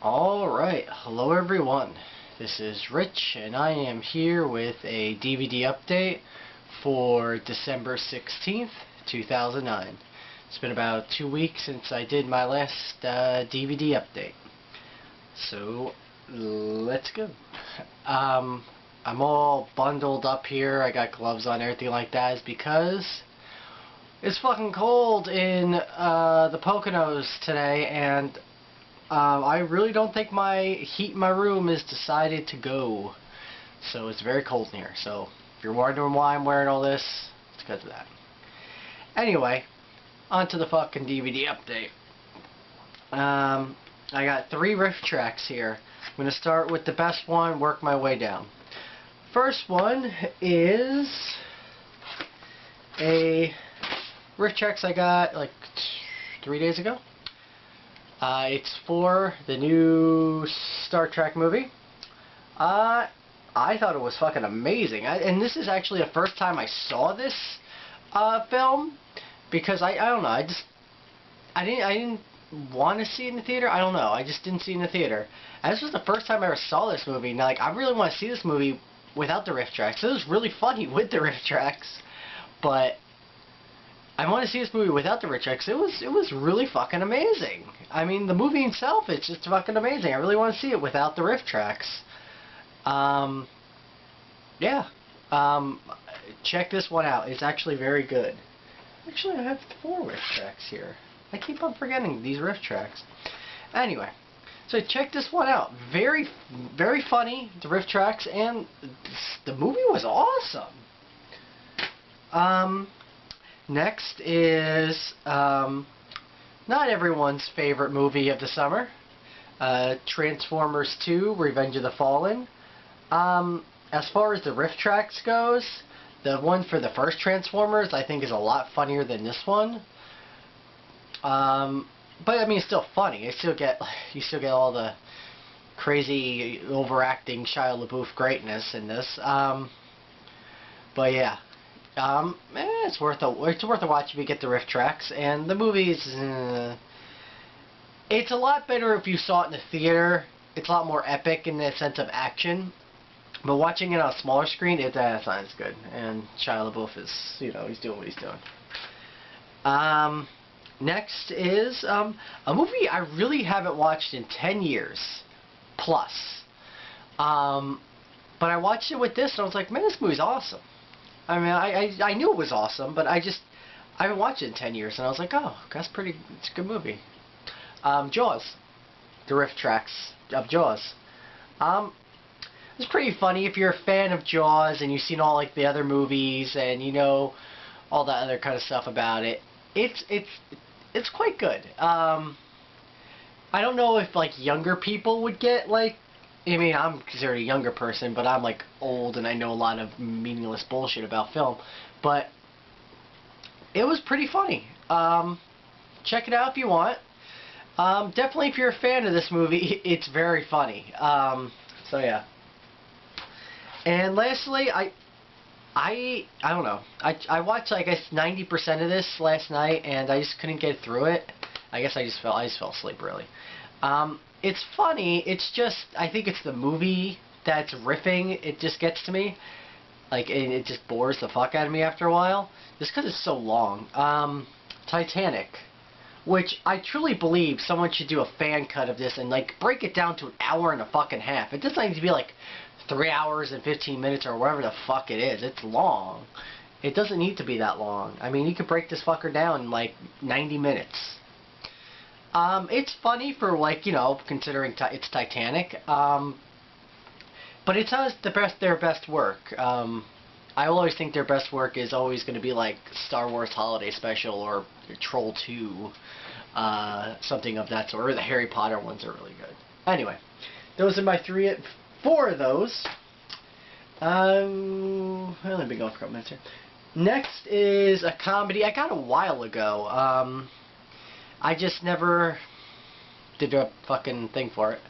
Alright, hello everyone. This is Rich and I am here with a DVD update for December 16th, 2009. It's been about 2 weeks since I did my last DVD update. So, let's go. I'm all bundled up here, I got gloves on, everything like that, is because it's fucking cold in the Poconos today, and I really don't think my heat in my room is decided to go. So it's very cold in here. So if you're wondering why I'm wearing all this, it's because of that. Anyway, on to the fucking DVD update. I got 3 Rifftrax here. I'm going to start with the best one, work my way down. First one is a Rifftrax I got like 3 days ago. It's for the new Star Trek movie. I thought it was fucking amazing. And this is actually the first time I saw this film, because I don't know, I didn't want to see it in the theater. I don't know, I just didn't see it in the theater. And this was the first time I ever saw this movie. And like, I really want to see this movie without the Rifftrax. It was really funny with the Rifftrax, but I want to see this movie without the Rifftrax. It was really fucking amazing. I mean, the movie itself, it's just fucking amazing. I really want to see it without the Rifftrax. Yeah. Check this one out. It's actually very good. Actually, I have 4 Rifftrax here. I keep on forgetting these Rifftrax. Anyway, so check this one out. Very, very funny, the Rifftrax, and the movie was awesome. Next is not everyone's favorite movie of the summer, Transformers 2: Revenge of the Fallen. As far as the Rifftrax goes, the one for the first Transformers I think is a lot funnier than this one. But I mean, it's still funny. You still get all the crazy overacting Shia LaBeouf greatness in this. But yeah. It's worth a watch if you get the Rifftrax, and the movie's it's a lot better if you saw it in the theater. It's a lot more epic in the sense of action, but watching it on a smaller screen, that's not as good. And Shia LaBeouf is, he's doing what he's doing. Next is a movie I really haven't watched in 10 years plus. But I watched it with this, and I was like, man, this movie's awesome. I mean, I knew it was awesome, but I haven't watched it in 10 years, and I was like, oh, it's a good movie. Jaws. The Rifftrax of Jaws. It's pretty funny if you're a fan of Jaws, and you've seen all, like, the other movies, and you know all that other kind of stuff about it. It's quite good. I don't know if, like, younger people would get, like, I mean, I'm considered a younger person, but I'm like old and I know a lot of meaningless bullshit about film. But it was pretty funny. Check it out if you want. Definitely, if you're a fan of this movie, it's very funny. So yeah. And lastly, I don't know. I watched, I guess, 90% of this last night, and I just couldn't get through it. I guess I just fell asleep really. It's funny, it's just, I think it's the movie that's riffing, it just gets to me. Like, it just bores the fuck out of me after a while. Just because it's so long. Titanic. Which I truly believe someone should do a fan cut of this and, like, break it down to an hour and a fucking half. It doesn't need to be, like, 3 hours and 15 minutes or whatever the fuck it is. It's long. It doesn't need to be that long. I mean, you could break this fucker down in, like, 90 minutes. It's funny for, like, considering it's Titanic, but it's not their best work. I always think their best work is always going to be like Star Wars Holiday Special or Troll 2, something of that sort, or the Harry Potter ones are really good. Anyway, those are my 4 of those. I've only been going for a couple minutes here. Next is a comedy I got a while ago. I just never did a fucking thing for it.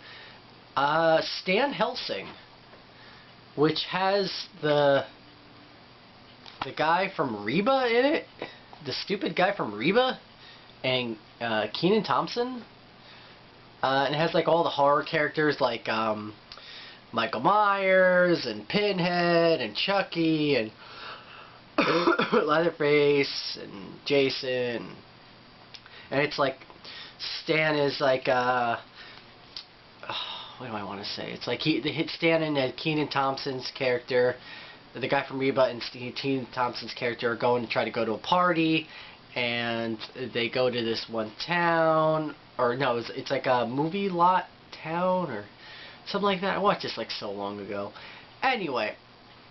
Stan Helsing, which has the guy from Reba in it, the stupid guy from Reba, and Kenan Thompson. And it has like all the horror characters like Michael Myers and Pinhead and Chucky and Leatherface and Jason. And it's like Stan is like what do I want to say? It's like they hit Stan and Kenan Thompson's character, the guy from Reba, and Kenan Thompson's character are going to try to go to a party, and they go to this one town, or no, it's like a movie lot town or something like that. I watched this like so long ago. Anyway,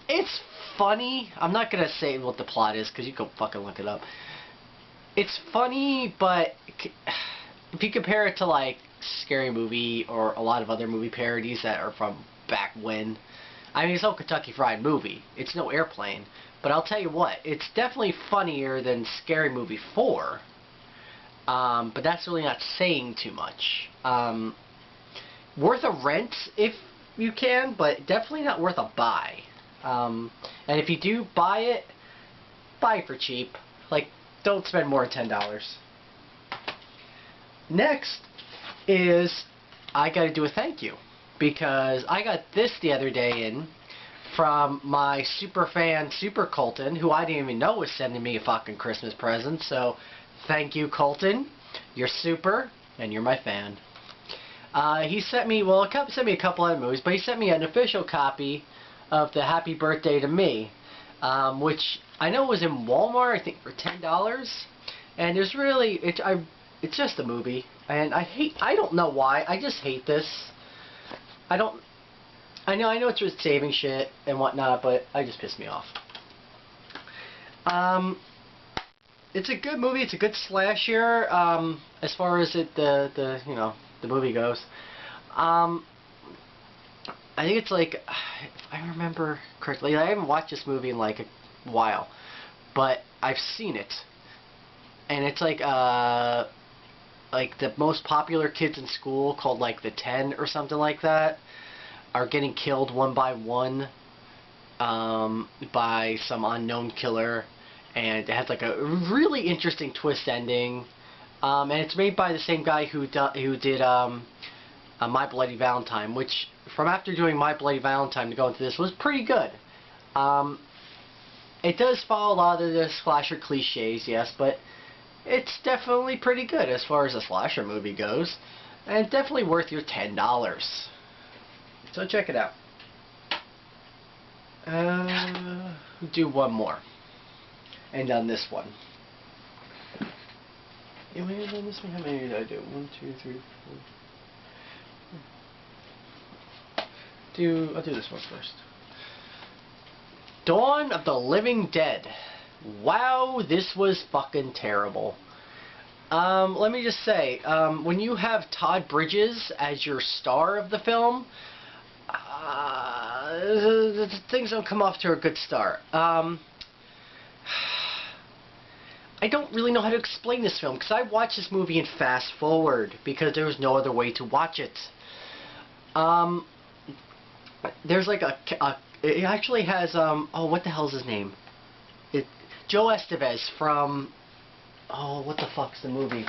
it's funny. I'm not gonna say what the plot is because you can fucking look it up. It's funny, but if you compare it to like Scary Movie or a lot of other movie parodies that are from back when, I mean, it's no Kentucky Fried Movie. It's no Airplane. But I'll tell you what, it's definitely funnier than Scary Movie 4. But that's really not saying too much. Worth a rent if you can, but definitely not worth a buy. And if you do buy it for cheap. Like, don't spend more than $10. Next is I got to do a thank you, because I got this the other day in from my super fan SuperColton, who I didn't even know was sending me a fucking Christmas present. So thank you, Colton. You're super and you're my fan. He sent me, well, sent me a couple other movies, but he sent me an official copy of the Happy Birthday to Me, which I know was in Walmart, I think for $10. And there's really, it's just a movie, and I don't know why, I just hate this. I know it's just saving shit and whatnot, but it just pissed me off. It's a good movie, it's a good slasher, as far as the movie goes. I think it's like, if I remember correctly, I haven't watched this movie in like a while, but I've seen it, and it's like the most popular kids in school, called like the 10 or something like that, are getting killed one by one by some unknown killer, and it has like a really interesting twist ending, and it's made by the same guy who did My Bloody Valentine, which from after doing My Bloody Valentine to go into this was pretty good. It does follow a lot of the slasher cliches, yes, but it's definitely pretty good as far as a slasher movie goes, and definitely worth your $10. So check it out. Do one more, and on this one. How many did I do? 1, 2, 3, 4. I'll do this one first. Dawn of the Living Dead. Wow, this was fucking terrible. Let me just say, when you have Todd Bridges as your star of the film, things don't come off to a good start. I don't really know how to explain this film, because I watched this movie in fast forward because there was no other way to watch it. There's like it actually has oh, what the hell's his name? Joe Estevez from, oh, what the fuck's the movie?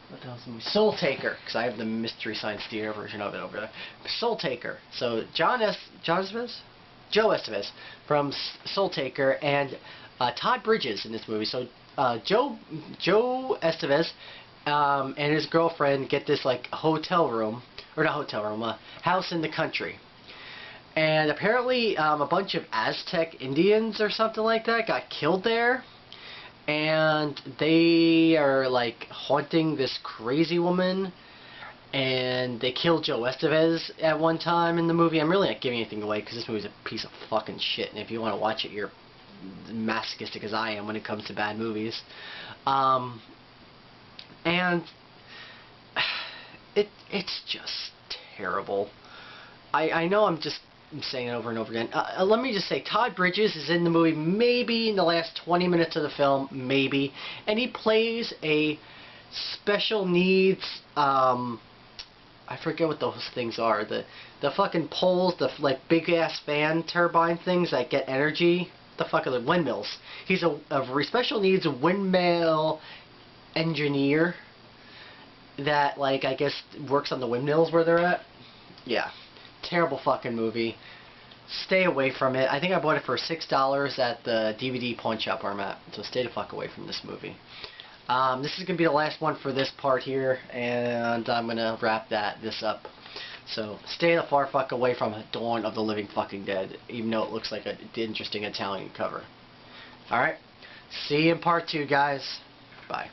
What the hell's the movie? Soul Taker, because I have the Mystery Science Theater version of it over there. Soul Taker. So Joe Estevez from Soul Taker, and Todd Bridges in this movie. So Joe Estevez and his girlfriend get this like hotel room, or not hotel room, a house in the country. And apparently a bunch of Aztec Indians or something like that got killed there, and they are like haunting this crazy woman, and they killed Joe Estevez at one time in the movie. I'm really not giving anything away because this movie's a piece of fucking shit, and if you want to watch it, you're masochistic as I am when it comes to bad movies. And it's just terrible. I know I'm saying it over and over again. Let me just say, Todd Bridges is in the movie maybe in the last 20 minutes of the film, maybe, and he plays a special needs, I forget what those things are, the fucking poles, the like big ass fan turbine things that get energy. What the fuck are the windmills? He's a special needs windmill engineer that, like, I guess works on the windmills where they're at. Yeah. Terrible fucking movie. Stay away from it. I think I bought it for $6 at the DVD pawn shop where I'm at. So stay the fuck away from this movie. This is going to be the last one for this part here, and I'm going to wrap this up. So stay the far fuck away from Dawn of the Living Fucking Dead, even though it looks like an interesting Italian cover. Alright? See you in part 2, guys. Bye.